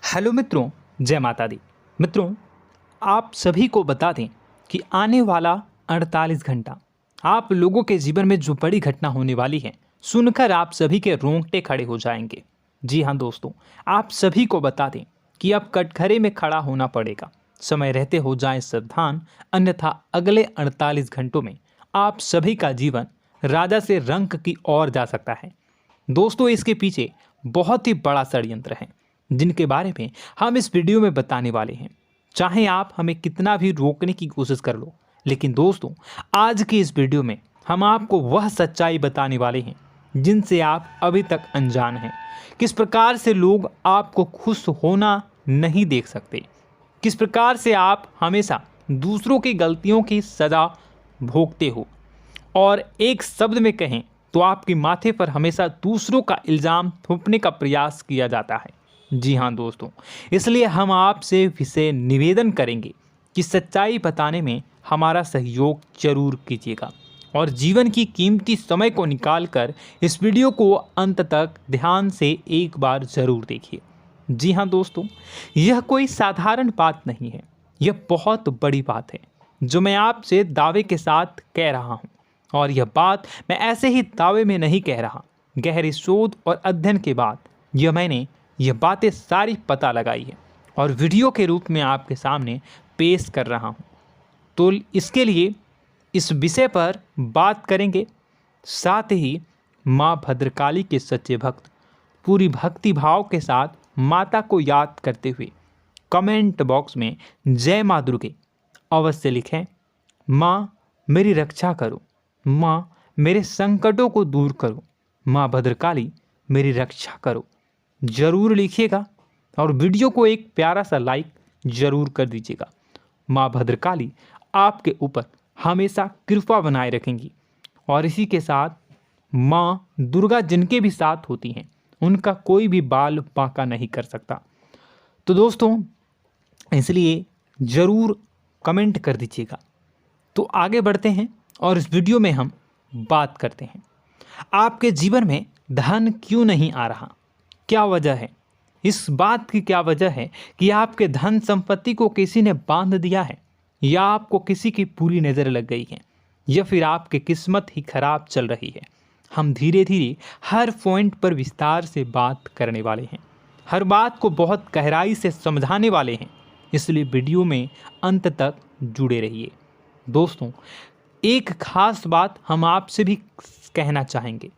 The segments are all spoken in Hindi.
हेलो मित्रों, जय माता दी। मित्रों, आप सभी को बता दें कि आने वाला 48 घंटा आप लोगों के जीवन में जो बड़ी घटना होने वाली है, सुनकर आप सभी के रोंगटे खड़े हो जाएंगे। जी हाँ दोस्तों, आप सभी को बता दें कि अब कटघरे में खड़ा होना पड़ेगा। समय रहते हो जाएं सावधान, अन्यथा अगले 48 घंटों में आप सभी का जीवन राजा से रंक की ओर जा सकता है। दोस्तों, इसके पीछे बहुत ही बड़ा षड्यंत्र है जिनके बारे में हम इस वीडियो में बताने वाले हैं। चाहे आप हमें कितना भी रोकने की कोशिश कर लो, लेकिन दोस्तों आज की इस वीडियो में हम आपको वह सच्चाई बताने वाले हैं जिनसे आप अभी तक अनजान हैं। किस प्रकार से लोग आपको खुश होना नहीं देख सकते, किस प्रकार से आप हमेशा दूसरों की गलतियों की सज़ा भोगते हो, और एक शब्द में कहें तो आपके माथे पर हमेशा दूसरों का इल्ज़ाम थोपने का प्रयास किया जाता है। जी हाँ दोस्तों, इसलिए हम आपसे विशेष निवेदन करेंगे कि सच्चाई बताने में हमारा सहयोग जरूर कीजिएगा और जीवन की कीमती समय को निकालकर इस वीडियो को अंत तक ध्यान से एक बार ज़रूर देखिए। जी हाँ दोस्तों, यह कोई साधारण बात नहीं है, यह बहुत बड़ी बात है जो मैं आपसे दावे के साथ कह रहा हूँ। और यह बात मैं ऐसे ही दावे में नहीं कह रहा, गहरी शोध और अध्ययन के बाद मैंने यह बातें सारी पता लगाई है और वीडियो के रूप में आपके सामने पेश कर रहा हूँ। तो इसके लिए इस विषय पर बात करेंगे। साथ ही माँ भद्रकाली के सच्चे भक्त पूरी भक्ति भाव के साथ माता को याद करते हुए कमेंट बॉक्स में जय माँ दुर्गे अवश्य लिखें। माँ मेरी रक्षा करो, माँ मेरे संकटों को दूर करो, माँ भद्रकाली मेरी रक्षा करो, ज़रूर लिखिएगा और वीडियो को एक प्यारा सा लाइक ज़रूर कर दीजिएगा। माँ भद्रकाली आपके ऊपर हमेशा कृपा बनाए रखेंगी और इसी के साथ माँ दुर्गा जिनके भी साथ होती हैं उनका कोई भी बाल बांका नहीं कर सकता। तो दोस्तों, इसलिए ज़रूर कमेंट कर दीजिएगा। तो आगे बढ़ते हैं और इस वीडियो में हम बात करते हैं, आपके जीवन में धन क्यों नहीं आ रहा, क्या वजह है। इस बात की क्या वजह है कि आपके धन संपत्ति को किसी ने बांध दिया है, या आपको किसी की पूरी नज़र लग गई है, या फिर आपकी किस्मत ही खराब चल रही है। हम धीरे धीरे हर पॉइंट पर विस्तार से बात करने वाले हैं, हर बात को बहुत गहराई से समझाने वाले हैं, इसलिए वीडियो में अंत तक जुड़े रहिए। दोस्तों, एक खास बात हम आपसे भी कहना चाहेंगे।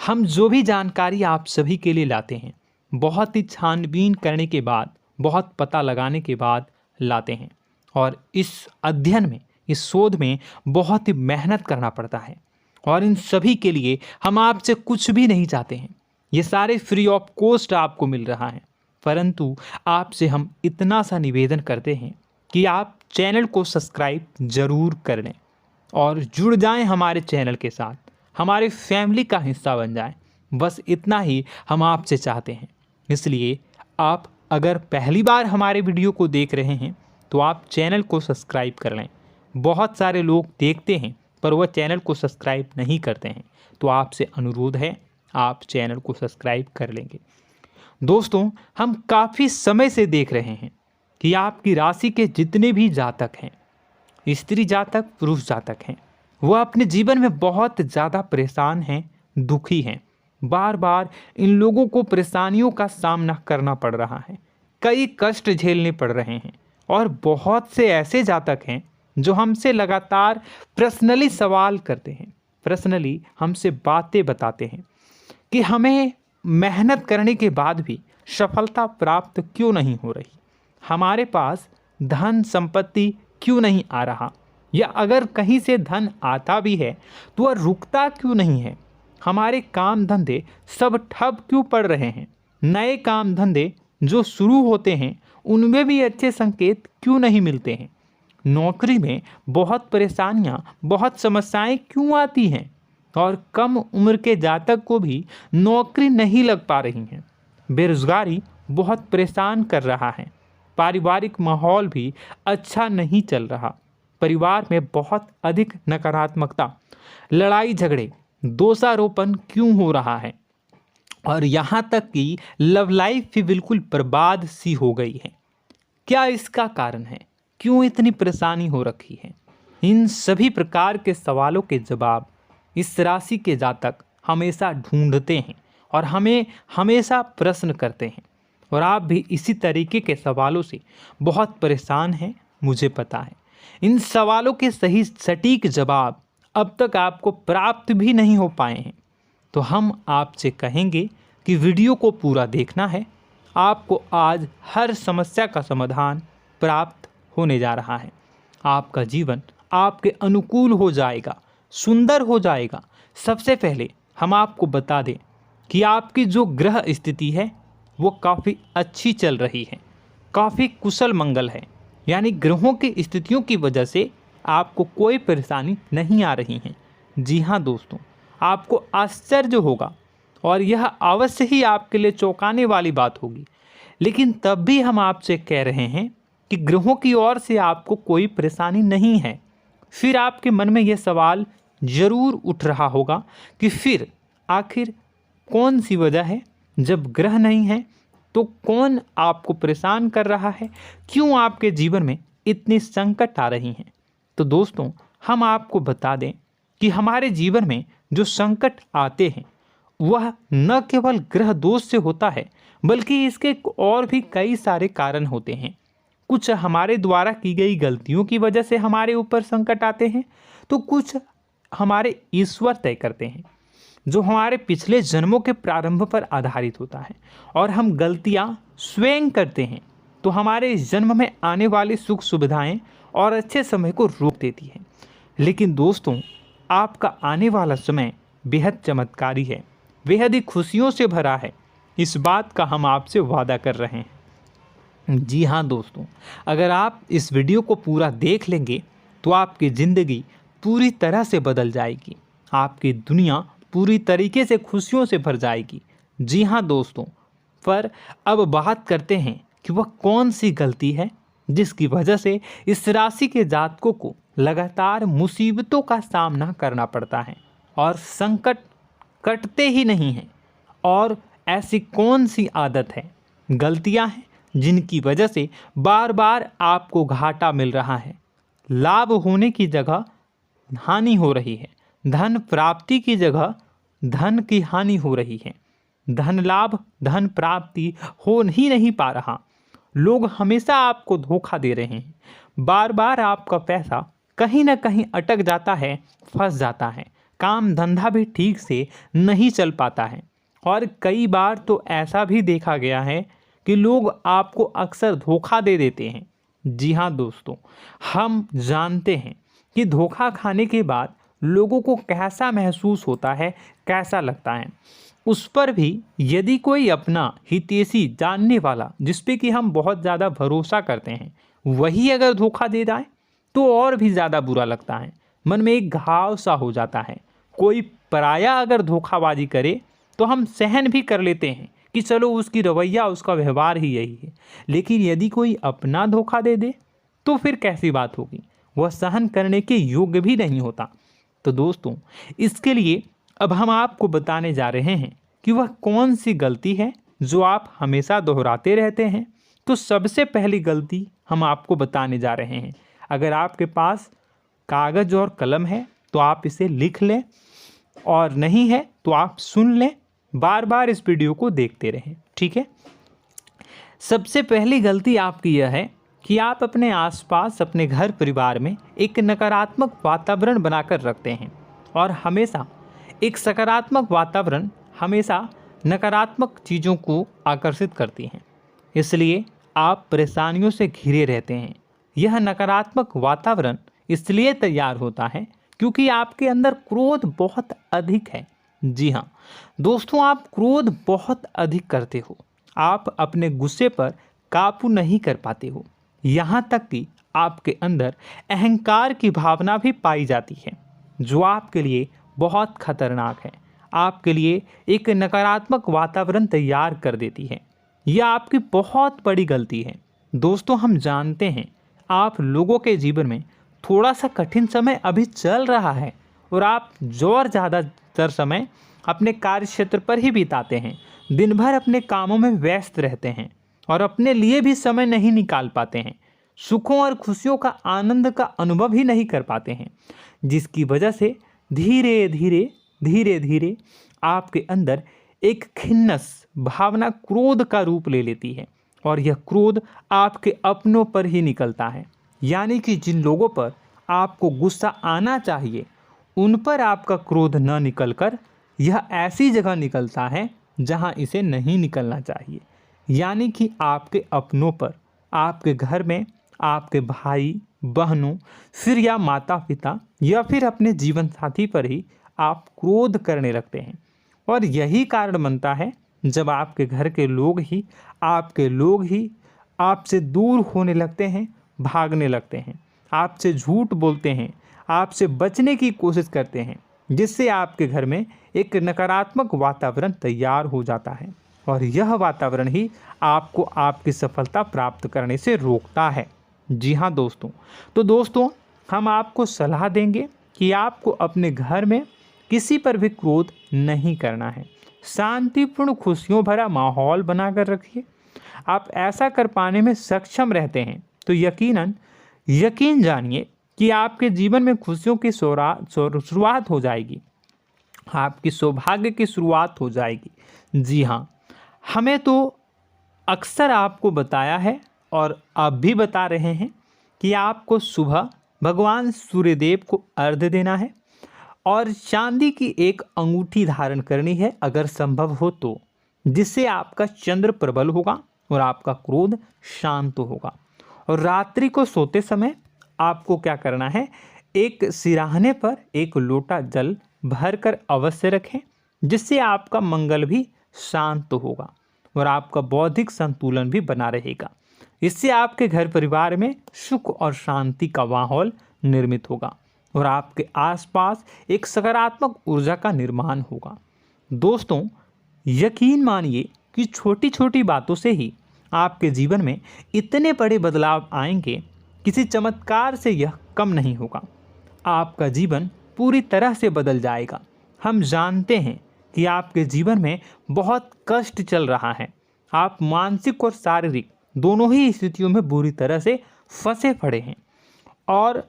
हम जो भी जानकारी आप सभी के लिए लाते हैं, बहुत ही छानबीन करने के बाद, बहुत पता लगाने के बाद लाते हैं, और इस अध्ययन में, इस शोध में बहुत ही मेहनत करना पड़ता है। और इन सभी के लिए हम आपसे कुछ भी नहीं चाहते हैं, ये सारे फ्री ऑफ कॉस्ट आपको मिल रहा है। परंतु आपसे हम इतना सा निवेदन करते हैं कि आप चैनल को सब्सक्राइब ज़रूर कर लें और जुड़ जाएं हमारे चैनल के साथ, हमारे फैमिली का हिस्सा बन जाएं। बस इतना ही हम आपसे चाहते हैं। इसलिए आप अगर पहली बार हमारे वीडियो को देख रहे हैं तो आप चैनल को सब्सक्राइब कर लें। बहुत सारे लोग देखते हैं पर वह चैनल को सब्सक्राइब नहीं करते हैं, तो आपसे अनुरोध है आप चैनल को सब्सक्राइब कर लेंगे। दोस्तों, हम काफ़ी समय से देख रहे हैं कि आपकी राशि के जितने भी जातक हैं, स्त्री जातक, पुरुष जातक हैं, वह अपने जीवन में बहुत ज़्यादा परेशान हैं, दुखी हैं। बार बार इन लोगों को परेशानियों का सामना करना पड़ रहा है, कई कष्ट झेलने पड़ रहे हैं। और बहुत से ऐसे जातक हैं जो हमसे लगातार पर्सनली सवाल करते हैं, पर्सनली हमसे बातें बताते हैं कि हमें मेहनत करने के बाद भी सफलता प्राप्त क्यों नहीं हो रही, हमारे पास धन संपत्ति क्यों नहीं आ रहा, या अगर कहीं से धन आता भी है तो वह रुकता क्यों नहीं है, हमारे काम धंधे सब ठप क्यों पड़ रहे हैं, नए काम धंधे जो शुरू होते हैं उनमें भी अच्छे संकेत क्यों नहीं मिलते हैं, नौकरी में बहुत परेशानियां, बहुत समस्याएं क्यों आती हैं, और कम उम्र के जातक को भी नौकरी नहीं लग पा रही हैं, बेरोजगारी बहुत परेशान कर रहा है, पारिवारिक माहौल भी अच्छा नहीं चल रहा, परिवार में बहुत अधिक नकारात्मकता, लड़ाई झगड़े, दोषारोपण क्यों हो रहा है, और यहाँ तक कि लव लाइफ भी बिल्कुल बर्बाद सी हो गई है। क्या इसका कारण है? क्यों इतनी परेशानी हो रखी है? इन सभी प्रकार के सवालों के जवाब इस राशि के जातक हमेशा ढूंढते हैं और हमें हमेशा प्रश्न करते हैं, और आप भी इसी तरीके के सवालों से बहुत परेशान हैं, मुझे पता है। इन सवालों के सही सटीक जवाब अब तक आपको प्राप्त भी नहीं हो पाए हैं, तो हम आपसे कहेंगे कि वीडियो को पूरा देखना है। आपको आज हर समस्या का समाधान प्राप्त होने जा रहा है। आपका जीवन आपके अनुकूल हो जाएगा, सुंदर हो जाएगा। सबसे पहले हम आपको बता दें कि आपकी जो ग्रह स्थिति है वो काफ़ी अच्छी चल रही है, काफ़ी कुशल मंगल है, यानी ग्रहों की स्थितियों की वजह से आपको कोई परेशानी नहीं आ रही है। जी हाँ दोस्तों, आपको आश्चर्य होगा और यह अवश्य ही आपके लिए चौंकाने वाली बात होगी, लेकिन तब भी हम आपसे कह रहे हैं कि ग्रहों की ओर से आपको कोई परेशानी नहीं है। फिर आपके मन में यह सवाल जरूर उठ रहा होगा कि फिर आखिर कौन सी वजह है? जब ग्रह नहीं है तो कौन आपको परेशान कर रहा है? क्यों आपके जीवन में इतनी संकट आ रही हैं? तो दोस्तों, हम आपको बता दें कि हमारे जीवन में जो संकट आते हैं वह न केवल ग्रह दोष से होता है, बल्कि इसके और भी कई सारे कारण होते हैं। कुछ हमारे द्वारा की गई गलतियों की वजह से हमारे ऊपर संकट आते हैं, तो कुछ हमारे ईश्वर तय करते हैं, जो हमारे पिछले जन्मों के प्रारंभ पर आधारित होता है, और हम गलतियां स्वयं करते हैं तो हमारे इस जन्म में आने वाली सुख सुविधाएं और अच्छे समय को रोक देती है। लेकिन दोस्तों, आपका आने वाला समय बेहद चमत्कारी है, बेहद ही खुशियों से भरा है। इस बात का हम आपसे वादा कर रहे हैं। जी हाँ दोस्तों, अगर आप इस वीडियो को पूरा देख लेंगे तो आपकी ज़िंदगी पूरी तरह से बदल जाएगी, आपकी दुनिया पूरी तरीके से खुशियों से भर जाएगी। जी हाँ दोस्तों, पर अब बात करते हैं कि वह कौन सी गलती है जिसकी वजह से इस राशि के जातकों को लगातार मुसीबतों का सामना करना पड़ता है और संकट कटते ही नहीं हैं। और ऐसी कौन सी आदत है, गलतियां हैं जिनकी वजह से बार बार आपको घाटा मिल रहा है, लाभ होने की जगह हानि हो रही है, धन प्राप्ति की जगह धन की हानि हो रही है, धन लाभ धन प्राप्ति हो ही नहीं पा रहा, लोग हमेशा आपको धोखा दे रहे हैं, बार बार आपका पैसा कहीं ना कहीं अटक जाता है, फंस जाता है, काम धंधा भी ठीक से नहीं चल पाता है, और कई बार तो ऐसा भी देखा गया है कि लोग आपको अक्सर धोखा दे देते हैं। जी हाँ दोस्तों, हम जानते हैं कि धोखा खाने के बाद लोगों को कैसा महसूस होता है, कैसा लगता है। उस पर भी यदि कोई अपना हितैषी जानने वाला, जिस पे कि हम बहुत ज़्यादा भरोसा करते हैं, वही अगर धोखा दे जाए तो और भी ज़्यादा बुरा लगता है, मन में एक घाव सा हो जाता है। कोई पराया अगर धोखाबाजी करे तो हम सहन भी कर लेते हैं कि चलो उसकी रवैया, उसका व्यवहार ही यही है, लेकिन यदि कोई अपना धोखा दे दे तो फिर कैसी बात होगी, वह सहन करने के योग्य भी नहीं होता। तो दोस्तों, इसके लिए अब हम आपको बताने जा रहे हैं कि वह कौन सी गलती है जो आप हमेशा दोहराते रहते हैं। तो सबसे पहली गलती हम आपको बताने जा रहे हैं। अगर आपके पास कागज़ और कलम है तो आप इसे लिख लें, और नहीं है तो आप सुन लें, बार बार इस वीडियो को देखते रहें, ठीक है। सबसे पहली गलती आपकी यह है कि आप अपने आसपास, अपने घर परिवार में एक नकारात्मक वातावरण बनाकर रखते हैं, और हमेशा एक सकारात्मक वातावरण हमेशा नकारात्मक चीज़ों को आकर्षित करती हैं, इसलिए आप परेशानियों से घिरे रहते हैं। यह नकारात्मक वातावरण इसलिए तैयार होता है क्योंकि आपके अंदर क्रोध बहुत अधिक है। जी हाँ दोस्तों, आप क्रोध बहुत अधिक करते हो, आप अपने गुस्से पर काबू नहीं कर पाते हो, यहाँ तक कि आपके अंदर अहंकार की भावना भी पाई जाती है, जो आपके लिए बहुत खतरनाक है, आपके लिए एक नकारात्मक वातावरण तैयार कर देती है। यह आपकी बहुत बड़ी गलती है। दोस्तों, हम जानते हैं आप लोगों के जीवन में थोड़ा सा कठिन समय अभी चल रहा है, और आप जो और ज़्यादातर समय अपने कार्य क्षेत्र पर ही बिताते हैं, दिन भर अपने कामों में व्यस्त रहते हैं और अपने लिए भी समय नहीं निकाल पाते हैं, सुखों और खुशियों का आनंद का अनुभव ही नहीं कर पाते हैं, जिसकी वजह से धीरे धीरे धीरे धीरे आपके अंदर एक खिन्नस भावना क्रोध का रूप ले लेती है और यह क्रोध आपके अपनों पर ही निकलता है। यानी कि जिन लोगों पर आपको गुस्सा आना चाहिए उन पर आपका क्रोध न निकलकर यह ऐसी जगह निकलता है जहां इसे नहीं निकलना चाहिए। यानी कि आपके अपनों पर, आपके घर में, आपके भाई बहनों, फिर या माता पिता या फिर अपने जीवन साथी पर ही आप क्रोध करने लगते हैं। और यही कारण बनता है जब आपके घर के लोग ही आपसे दूर होने लगते हैं, भागने लगते हैं, आपसे झूठ बोलते हैं, आपसे बचने की कोशिश करते हैं, जिससे आपके घर में एक नकारात्मक वातावरण तैयार हो जाता है और यह वातावरण ही आपको आपकी सफलता प्राप्त करने से रोकता है। जी हाँ दोस्तों, तो दोस्तों हम आपको सलाह देंगे कि आपको अपने घर में किसी पर भी क्रोध नहीं करना है। शांतिपूर्ण खुशियों भरा माहौल बनाकर रखिए। आप ऐसा कर पाने में सक्षम रहते हैं तो यकीन जानिए कि आपके जीवन में खुशियों की शुरुआत हो जाएगी, आपकी सौभाग्य की शुरुआत हो जाएगी। जी हाँ, हमें तो अक्सर आपको बताया है और अब भी बता रहे हैं कि आपको सुबह भगवान सूर्यदेव को अर्घ्य देना है और चांदी की एक अंगूठी धारण करनी है अगर संभव हो तो, जिससे आपका चंद्र प्रबल होगा और आपका क्रोध शांत होगा। और रात्रि को सोते समय आपको क्या करना है, एक सिराहने पर एक लोटा जल भरकर अवश्य रखें, जिससे आपका मंगल भी शांत होगा और आपका बौद्धिक संतुलन भी बना रहेगा। इससे आपके घर परिवार में सुख और शांति का माहौल निर्मित होगा और आपके आसपास एक सकारात्मक ऊर्जा का निर्माण होगा। दोस्तों यकीन मानिए कि छोटी छोटी बातों से ही आपके जीवन में इतने बड़े बदलाव आएंगे, किसी चमत्कार से यह कम नहीं होगा। आपका जीवन पूरी तरह से बदल जाएगा। हम जानते हैं कि आपके जीवन में बहुत कष्ट चल रहा है, आप मानसिक और शारीरिक दोनों ही स्थितियों में बुरी तरह से फंसे पड़े हैं और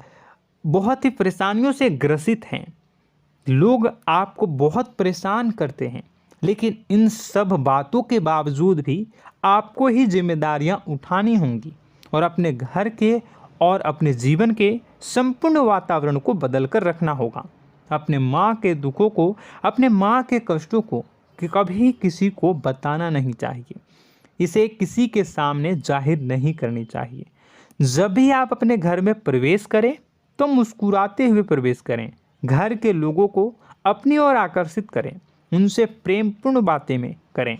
बहुत ही परेशानियों से ग्रसित हैं। लोग आपको बहुत परेशान करते हैं, लेकिन इन सब बातों के बावजूद भी आपको ही जिम्मेदारियां उठानी होंगी और अपने घर के और अपने जीवन के संपूर्ण वातावरण को बदल कर रखना होगा। अपने माँ के दुखों को, अपने माँ के कष्टों को कभी किसी को बताना नहीं चाहिए, इसे किसी के सामने जाहिर नहीं करनी चाहिए। जब भी आप अपने घर में प्रवेश करें तो मुस्कुराते हुए प्रवेश करें, घर के लोगों को अपनी ओर आकर्षित करें, उनसे प्रेमपूर्ण बातें में करें।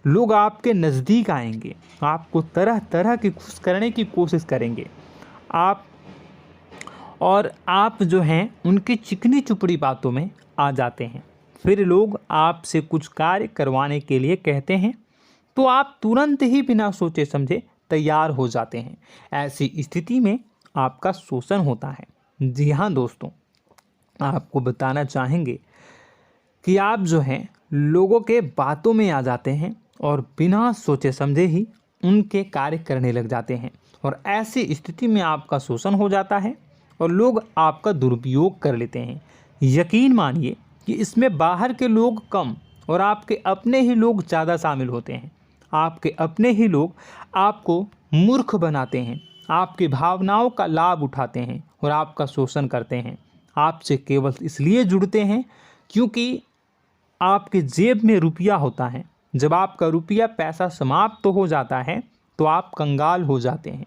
लोग आपके नज़दीक आएंगे, आपको तरह तरह की खुश करने की कोशिश करेंगे। आप जो हैं उनकी चिकनी चुपड़ी बातों में आ जाते हैं। फिर लोग आपसे कुछ कार्य करवाने के लिए कहते हैं तो आप तुरंत ही बिना सोचे समझे तैयार हो जाते हैं। ऐसी स्थिति में आपका शोषण होता है। जी हाँ दोस्तों, आपको बताना चाहेंगे कि आप जो हैं लोगों के बातों में आ जाते हैं और बिना सोचे समझे ही उनके कार्य करने लग जाते हैं और ऐसी स्थिति में आपका शोषण हो जाता है और लोग आपका दुरुपयोग कर लेते हैं। यकीन मानिए कि इसमें बाहर के लोग कम और आपके अपने ही लोग ज़्यादा शामिल होते हैं। आपके अपने ही लोग आपको मूर्ख बनाते हैं, आपकी भावनाओं का लाभ उठाते हैं और आपका शोषण करते हैं। आपसे केवल इसलिए जुड़ते हैं क्योंकि आपके जेब में रुपया होता है। जब आपका रुपया पैसा समाप्त हो जाता है तो आप कंगाल हो जाते हैं,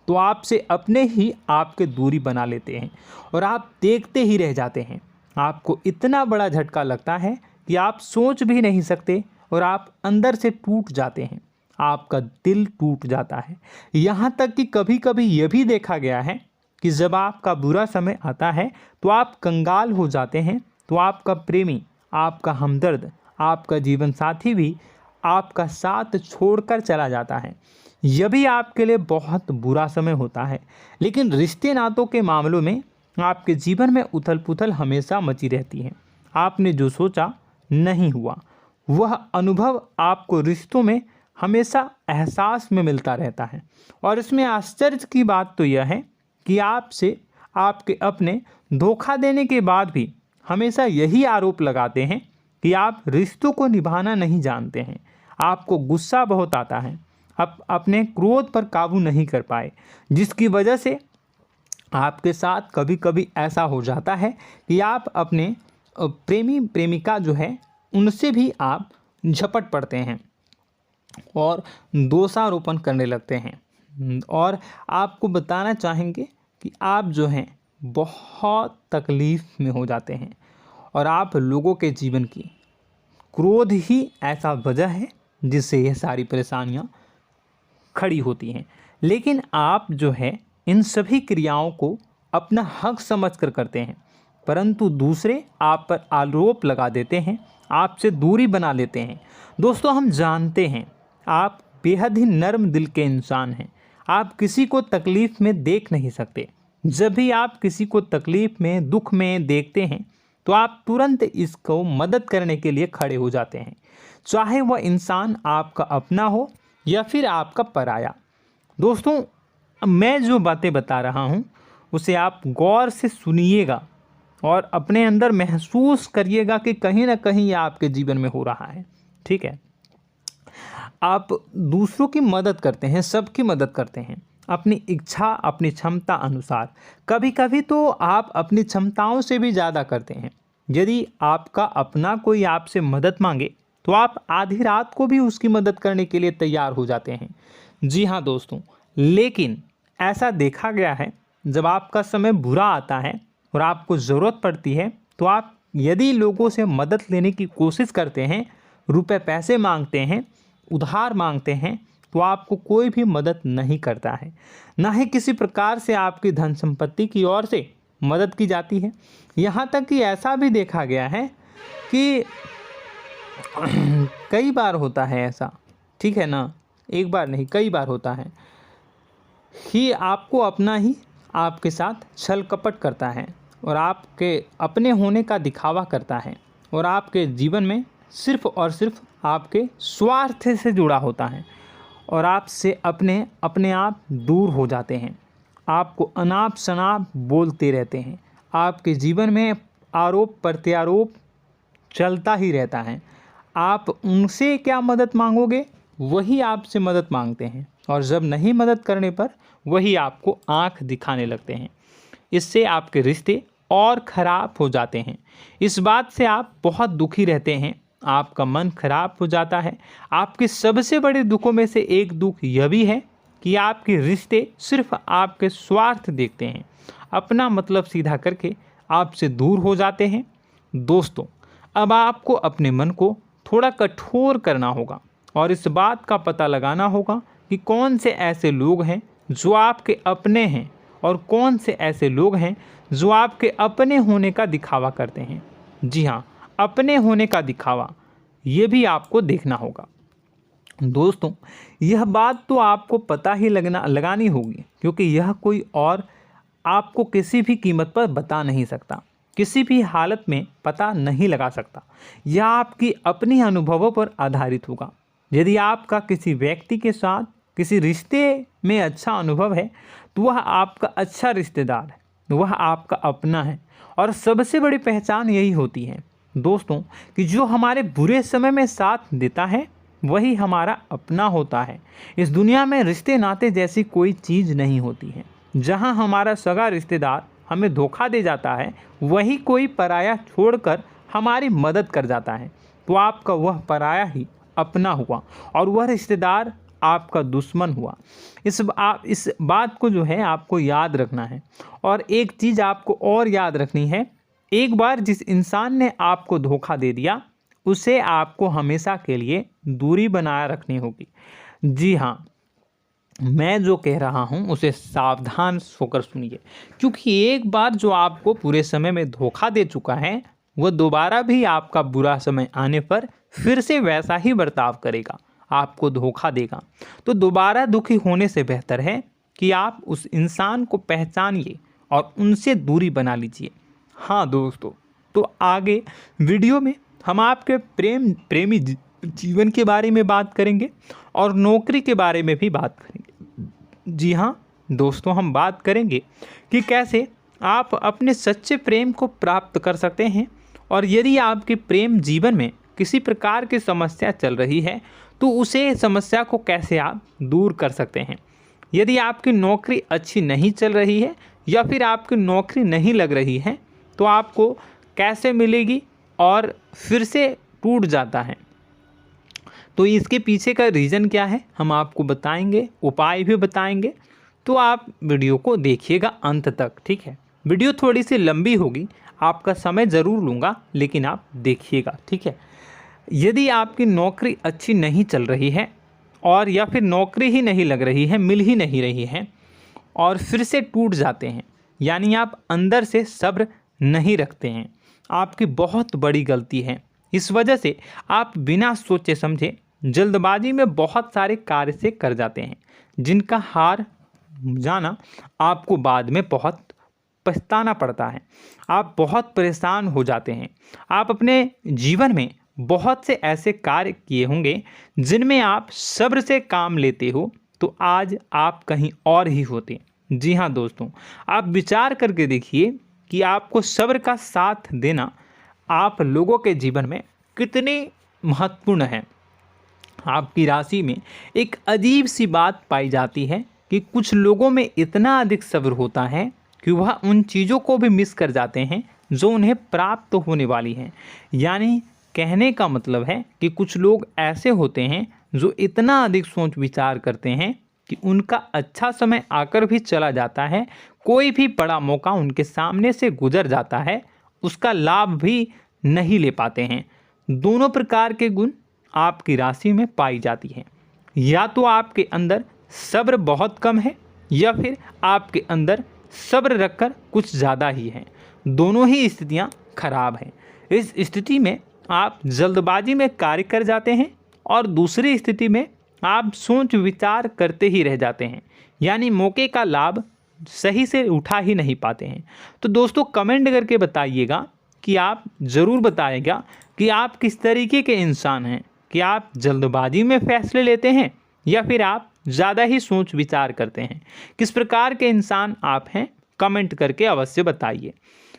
तो आपसे अपने ही आपके दूरी बना लेते हैं और आप देखते ही रह जाते हैं। आपको इतना बड़ा झटका लगता है कि आप सोच भी नहीं सकते और आप अंदर से टूट जाते हैं, आपका दिल टूट जाता है। यहाँ तक कि कभी कभी यह भी देखा गया है कि जब आपका बुरा समय आता है तो आप कंगाल हो जाते हैं, तो आपका प्रेमी, आपका हमदर्द, आपका जीवन साथी भी आपका साथ छोड़कर चला जाता है। यह भी आपके लिए बहुत बुरा समय होता है। लेकिन रिश्ते नातों के मामलों में आपके जीवन में उथल पुथल हमेशा मची रहती है। आपने जो सोचा नहीं हुआ। वह अनुभव आपको रिश्तों में हमेशा एहसास में मिलता रहता है। और इसमें आश्चर्य की बात तो यह है कि आपसे आपके अपने धोखा देने के बाद भी हमेशा यही आरोप लगाते हैं कि आप रिश्तों को निभाना नहीं जानते हैं। आपको गुस्सा बहुत आता है, आप अपने क्रोध पर काबू नहीं कर पाए, जिसकी वजह से आपके साथ कभी कभी ऐसा हो जाता है कि आप अपने प्रेमी प्रेमिका जो है उनसे भी आप झपट पड़ते हैं और दोषारोपण करने लगते हैं। और आपको बताना चाहेंगे कि आप जो हैं बहुत तकलीफ़ में हो जाते हैं और आप लोगों के जीवन की क्रोध ही ऐसा वजह है जिससे ये सारी परेशानियां खड़ी होती हैं। लेकिन आप जो है इन सभी क्रियाओं को अपना हक समझकर करते हैं, परंतु दूसरे आप पर आरोप लगा देते हैं, आपसे दूरी बना लेते हैं। दोस्तों, हम जानते हैं आप बेहद ही नर्म दिल के इंसान हैं। आप किसी को तकलीफ़ में देख नहीं सकते। जब भी आप किसी को तकलीफ़ में, दुख में देखते हैं तो आप तुरंत इसको मदद करने के लिए खड़े हो जाते हैं, चाहे वह इंसान आपका अपना हो या फिर आपका पराया। दोस्तों, मैं जो बातें बता रहा हूँ उसे आप गौर से सुनिएगा और अपने अंदर महसूस करिएगा कि कहीं ना कहीं ये आपके जीवन में हो रहा है। ठीक है, आप दूसरों की मदद करते हैं, सबकी मदद करते हैं अपनी इच्छा, अपनी क्षमता अनुसार। कभी कभी तो आप अपनी क्षमताओं से भी ज़्यादा करते हैं। यदि आपका अपना कोई आपसे मदद मांगे तो आप आधी रात को भी उसकी मदद करने के लिए तैयार हो जाते हैं। जी हाँ दोस्तों, लेकिन ऐसा देखा गया है जब आपका समय बुरा आता है और आपको ज़रूरत पड़ती है तो आप यदि लोगों से मदद लेने की कोशिश करते हैं, रुपए पैसे मांगते हैं, उधार मांगते हैं, तो आपको कोई भी मदद नहीं करता है। ना ही किसी प्रकार से आपकी धन संपत्ति की ओर से मदद की जाती है। यहाँ तक कि ऐसा भी देखा गया है कि कई बार होता है ऐसा, ठीक है ना, एक बार नहीं कई बार होता है कि आपको अपना ही आपके साथ छल कपट करता है और आपके अपने होने का दिखावा करता है और आपके जीवन में सिर्फ और सिर्फ आपके स्वार्थ से जुड़ा होता है और आपसे अपने आप दूर हो जाते हैं। आपको अनाप शनाप बोलते रहते हैं। आपके जीवन में आरोप प्रत्यारोप चलता ही रहता है। आप उनसे क्या मदद मांगोगे, वही आपसे मदद मांगते हैं और जब नहीं मदद करने पर वही आपको आंख दिखाने लगते हैं। इससे आपके रिश्ते और ख़राब हो जाते हैं। इस बात से आप बहुत दुखी रहते हैं, आपका मन खराब हो जाता है। आपके सबसे बड़े दुखों में से एक दुख यह भी है कि आपके रिश्ते सिर्फ आपके स्वार्थ देखते हैं, अपना मतलब सीधा करके आपसे दूर हो जाते हैं। दोस्तों, अब आपको अपने मन को थोड़ा कठोर करना होगा और इस बात का पता लगाना होगा कि कौन से ऐसे लोग हैं जो आपके अपने हैं और कौन से ऐसे लोग हैं जो आपके अपने होने का दिखावा करते हैं। जी हाँ, अपने होने का दिखावा, ये भी आपको देखना होगा। दोस्तों, यह बात तो आपको पता ही लगानी होगी, क्योंकि यह कोई और आपको किसी भी कीमत पर बता नहीं सकता, किसी भी हालत में पता नहीं लगा सकता। यह आपकी अपनी अनुभवों पर आधारित होगा। यदि आपका किसी व्यक्ति के साथ किसी रिश्ते में अच्छा अनुभव है तो वह आपका अच्छा रिश्तेदार है, वह आपका अपना है। और सबसे बड़ी पहचान यही होती है दोस्तों कि जो हमारे बुरे समय में साथ देता है वही हमारा अपना होता है। इस दुनिया में रिश्ते नाते जैसी कोई चीज़ नहीं होती है। जहां हमारा सगा रिश्तेदार हमें धोखा दे जाता है, वही कोई पराया छोड़कर हमारी मदद कर जाता है, तो आपका वह पराया ही अपना हुआ और वह रिश्तेदार आपका दुश्मन हुआ। इस बात को जो है आपको याद रखना है। और एक चीज़ आपको और याद रखनी है, एक बार जिस इंसान ने आपको धोखा दे दिया उसे आपको हमेशा के लिए दूरी बनाए रखनी होगी। जी हाँ, मैं जो कह रहा हूँ उसे सावधान होकर सुनिए, क्योंकि एक बार जो आपको पूरे समय में धोखा दे चुका है वह दोबारा भी आपका बुरा समय आने पर फिर से वैसा ही बर्ताव करेगा, आपको धोखा देगा। तो दोबारा दुखी होने से बेहतर है कि आप उस इंसान को पहचानिए और उनसे दूरी बना लीजिए। हाँ दोस्तों, तो आगे वीडियो में हम आपके प्रेमी जीवन के बारे में बात करेंगे और नौकरी के बारे में भी बात करेंगे। जी हाँ दोस्तों, हम बात करेंगे कि कैसे आप अपने सच्चे प्रेम को प्राप्त कर सकते हैं, और यदि आपके प्रेम जीवन में किसी प्रकार की समस्या चल रही है तो उसे समस्या को कैसे आप दूर कर सकते हैं। यदि आपकी नौकरी अच्छी नहीं चल रही है या फिर आपकी नौकरी नहीं लग रही है तो आपको कैसे मिलेगी और फिर से टूट जाता है, तो इसके पीछे का रीज़न क्या है हम आपको बताएंगे, उपाय भी बताएंगे। तो आप वीडियो को देखिएगा अंत तक, ठीक है। वीडियो थोड़ी सी लंबी होगी, आपका समय ज़रूर लूँगा, लेकिन आप देखिएगा, ठीक है। यदि आपकी नौकरी अच्छी नहीं चल रही है और या फिर नौकरी ही नहीं लग रही है, मिल ही नहीं रही है और फिर से टूट जाते हैं, यानी आप अंदर से सब्र नहीं रखते हैं, आपकी बहुत बड़ी गलती है। इस वजह से आप बिना सोचे समझे जल्दबाजी में बहुत सारे कार्य से कर जाते हैं, जिनका हार जाना आपको बाद में बहुत पछताना पड़ता है। आप बहुत परेशान हो जाते हैं। आप अपने जीवन में बहुत से ऐसे कार्य किए होंगे जिनमें आप सब्र से काम लेते हो, तो आज आप कहीं और ही होते। जी हाँ दोस्तों, आप विचार करके देखिए कि आपको सब्र का साथ देना आप लोगों के जीवन में कितनी महत्वपूर्ण है। आपकी राशि में एक अजीब सी बात पाई जाती है कि कुछ लोगों में इतना अधिक सब्र होता है कि वह उन चीज़ों को भी मिस कर जाते हैं जो उन्हें प्राप्त होने वाली हैं। यानी कहने का मतलब है कि कुछ लोग ऐसे होते हैं जो इतना अधिक सोच विचार करते हैं कि उनका अच्छा समय आकर भी चला जाता है, कोई भी बड़ा मौका उनके सामने से गुजर जाता है, उसका लाभ भी नहीं ले पाते हैं। दोनों प्रकार के गुण आपकी राशि में पाई जाती हैं। या तो आपके अंदर सब्र बहुत कम है या फिर आपके अंदर सब्र रखकर कुछ ज़्यादा ही है। दोनों ही स्थितियाँ खराब हैं। इस स्थिति में आप जल्दबाजी में कार्य कर जाते हैं और दूसरी स्थिति में आप सोच विचार करते ही रह जाते हैं, यानी मौके का लाभ सही से उठा ही नहीं पाते हैं। तो दोस्तों कमेंट करके बताइएगा कि आप ज़रूर बताइएगा कि आप किस तरीके के इंसान हैं, कि आप जल्दबाजी में फैसले लेते हैं या फिर आप ज़्यादा ही सोच विचार करते हैं। किस प्रकार के इंसान आप हैं, कमेंट करके अवश्य बताइए।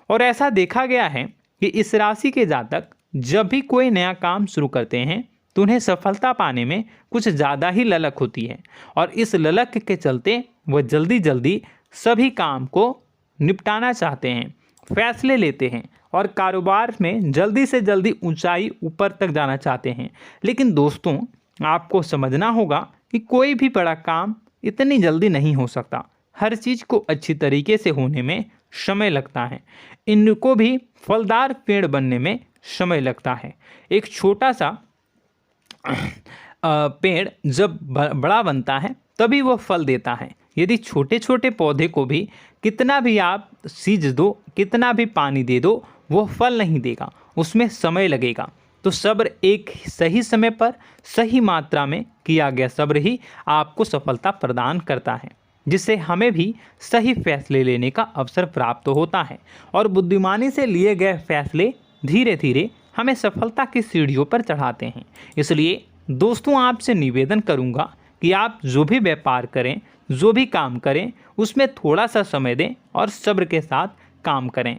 और ऐसा देखा गया है कि इस राशि के जातक जब भी कोई नया काम शुरू करते हैं तो उन्हें सफलता पाने में कुछ ज़्यादा ही ललक होती है, और इस ललक के चलते वह जल्दी जल्दी सभी काम को निपटाना चाहते हैं, फैसले लेते हैं और कारोबार में जल्दी से जल्दी ऊंचाई ऊपर तक जाना चाहते हैं। लेकिन दोस्तों आपको समझना होगा कि कोई भी बड़ा काम इतनी जल्दी नहीं हो सकता। हर चीज़ को अच्छी तरीके से होने में समय लगता है। इनको भी फलदार पेड़ बनने में समय लगता है। एक छोटा सा पेड़ जब बड़ा बनता है तभी वो फल देता है। यदि छोटे छोटे पौधे को भी कितना भी आप सींच दो, कितना भी पानी दे दो, वो फल नहीं देगा, उसमें समय लगेगा। तो सब्र एक सही समय पर सही मात्रा में किया गया सब्र ही आपको सफलता प्रदान करता है, जिससे हमें भी सही फैसले लेने का अवसर प्राप्त होता है। और बुद्धिमानी से लिए गए फैसले धीरे धीरे हमें सफलता की सीढ़ियों पर चढ़ाते हैं। इसलिए दोस्तों आपसे निवेदन करूंगा कि आप जो भी व्यापार करें, जो भी काम करें, उसमें थोड़ा सा समय दें और सब्र के साथ काम करें।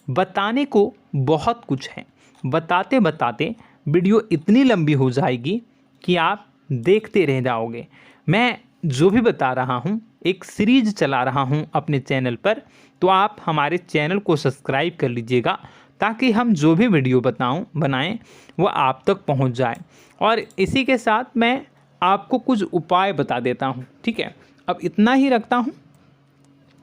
बताने को बहुत कुछ है, बताते बताते वीडियो इतनी लंबी हो जाएगी कि आप देखते रह जाओगे। मैं जो भी बता रहा हूँ एक सीरीज चला रहा हूँ अपने चैनल पर, तो आप हमारे चैनल को सब्सक्राइब कर लीजिएगा ताकि हम जो भी वीडियो बनाएं वो आप तक पहुँच जाए। और इसी के साथ मैं आपको कुछ उपाय बता देता हूँ, ठीक है। अब इतना ही रखता हूँ।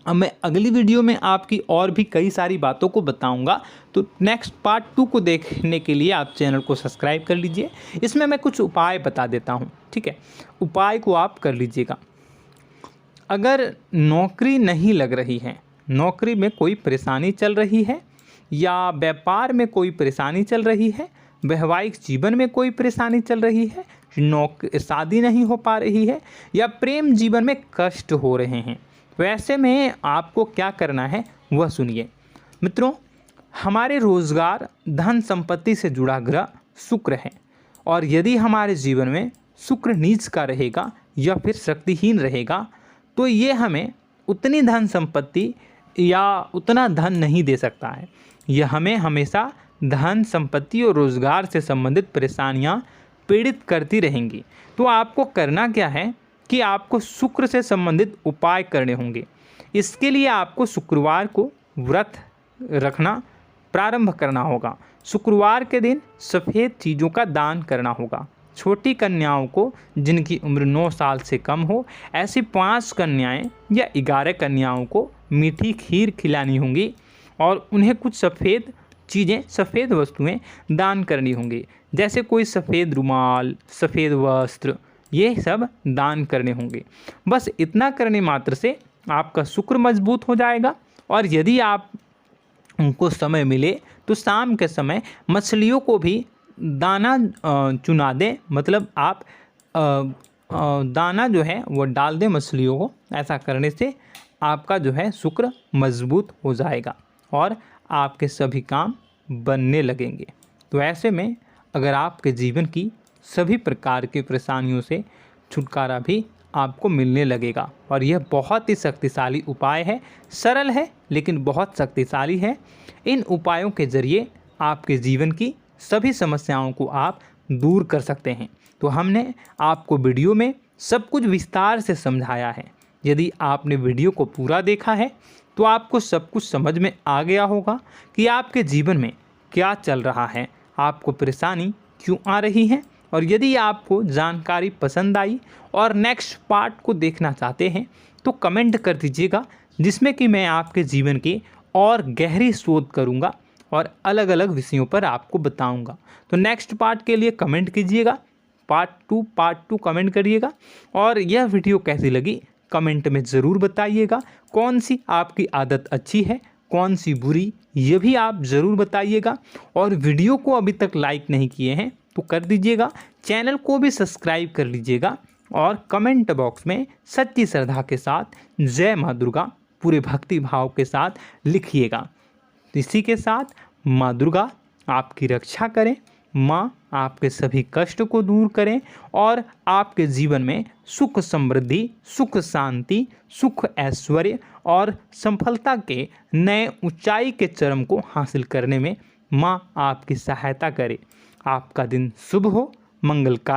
अब मैं अगली वीडियो में आपकी और भी कई सारी बातों को बताऊंगा। तो नेक्स्ट पार्ट 2 को देखने के लिए आप चैनल को सब्सक्राइब कर लीजिए। इसमें मैं कुछ उपाय बता देता हूं, ठीक है। उपाय को आप कर लीजिएगा। अगर नौकरी नहीं लग रही है, नौकरी में कोई परेशानी चल रही है, या व्यापार में कोई परेशानी चल रही है, वैवाहिक जीवन में कोई परेशानी चल रही है, शादी नहीं हो पा रही है, या प्रेम जीवन में कष्ट हो रहे हैं, वैसे में आपको क्या करना है वह सुनिए। मित्रों, हमारे रोजगार धन संपत्ति से जुड़ा ग्रह शुक्र है, और यदि हमारे जीवन में शुक्र नीच का रहेगा या फिर शक्तिहीन रहेगा तो ये हमें उतनी धन संपत्ति या उतना धन नहीं दे सकता है। यह हमें हमेशा धन संपत्ति और रोजगार से संबंधित परेशानियां पीड़ित करती रहेंगी। तो आपको करना क्या है कि आपको शुक्र से संबंधित उपाय करने होंगे। इसके लिए आपको शुक्रवार को व्रत रखना प्रारंभ करना होगा। शुक्रवार के दिन सफ़ेद चीज़ों का दान करना होगा। छोटी कन्याओं को जिनकी उम्र 9 साल से कम हो, ऐसी 5 कन्याएं या 11 कन्याओं को मीठी खीर खिलानी होंगी और उन्हें कुछ सफ़ेद चीज़ें, सफ़ेद वस्तुएं दान करनी होंगी, जैसे कोई सफ़ेद रुमाल, सफ़ेद वस्त्र, ये सब दान करने होंगे। बस इतना करने मात्र से आपका शुक्र मजबूत हो जाएगा। और यदि आप उनको समय मिले तो शाम के समय मछलियों को भी दाना चुना दें, मतलब आप दाना जो है वो डाल दें मछलियों को। ऐसा करने से आपका जो है शुक्र मजबूत हो जाएगा और आपके सभी काम बनने लगेंगे। तो ऐसे में अगर आपके जीवन की सभी प्रकार की परेशानियों से छुटकारा भी आपको मिलने लगेगा। और यह बहुत ही शक्तिशाली उपाय है, सरल है लेकिन बहुत शक्तिशाली है। इन उपायों के ज़रिए आपके जीवन की सभी समस्याओं को आप दूर कर सकते हैं। तो हमने आपको वीडियो में सब कुछ विस्तार से समझाया है। यदि आपने वीडियो को पूरा देखा है तो आपको सब कुछ समझ में आ गया होगा कि आपके जीवन में क्या चल रहा है, आपको परेशानी क्यों आ रही है। और यदि आपको जानकारी पसंद आई और नेक्स्ट पार्ट को देखना चाहते हैं तो कमेंट कर दीजिएगा, जिसमें कि मैं आपके जीवन की और गहरी शोध करूंगा और अलग अलग विषयों पर आपको बताऊंगा। तो नेक्स्ट पार्ट के लिए कमेंट कीजिएगा, पार्ट टू कमेंट करिएगा। और यह वीडियो कैसी लगी कमेंट में ज़रूर बताइएगा। कौन सी आपकी आदत अच्छी है, कौन सी बुरी, ये भी आप ज़रूर बताइएगा। और वीडियो को अभी तक लाइक नहीं किए हैं तो कर दीजिएगा, चैनल को भी सब्सक्राइब कर लीजिएगा और कमेंट बॉक्स में सच्ची श्रद्धा के साथ जय माँ दुर्गा पूरे भक्ति भाव के साथ लिखिएगा। इसी के साथ माँ दुर्गा आपकी रक्षा करें, माँ आपके सभी कष्ट को दूर करें और आपके जीवन में सुख समृद्धि, सुख शांति, सुख ऐश्वर्य और सफलता के नए ऊंचाई के चरम को हासिल करने में माँ आपकी सहायता करे। आपका दिन शुभ हो, मंगलकारी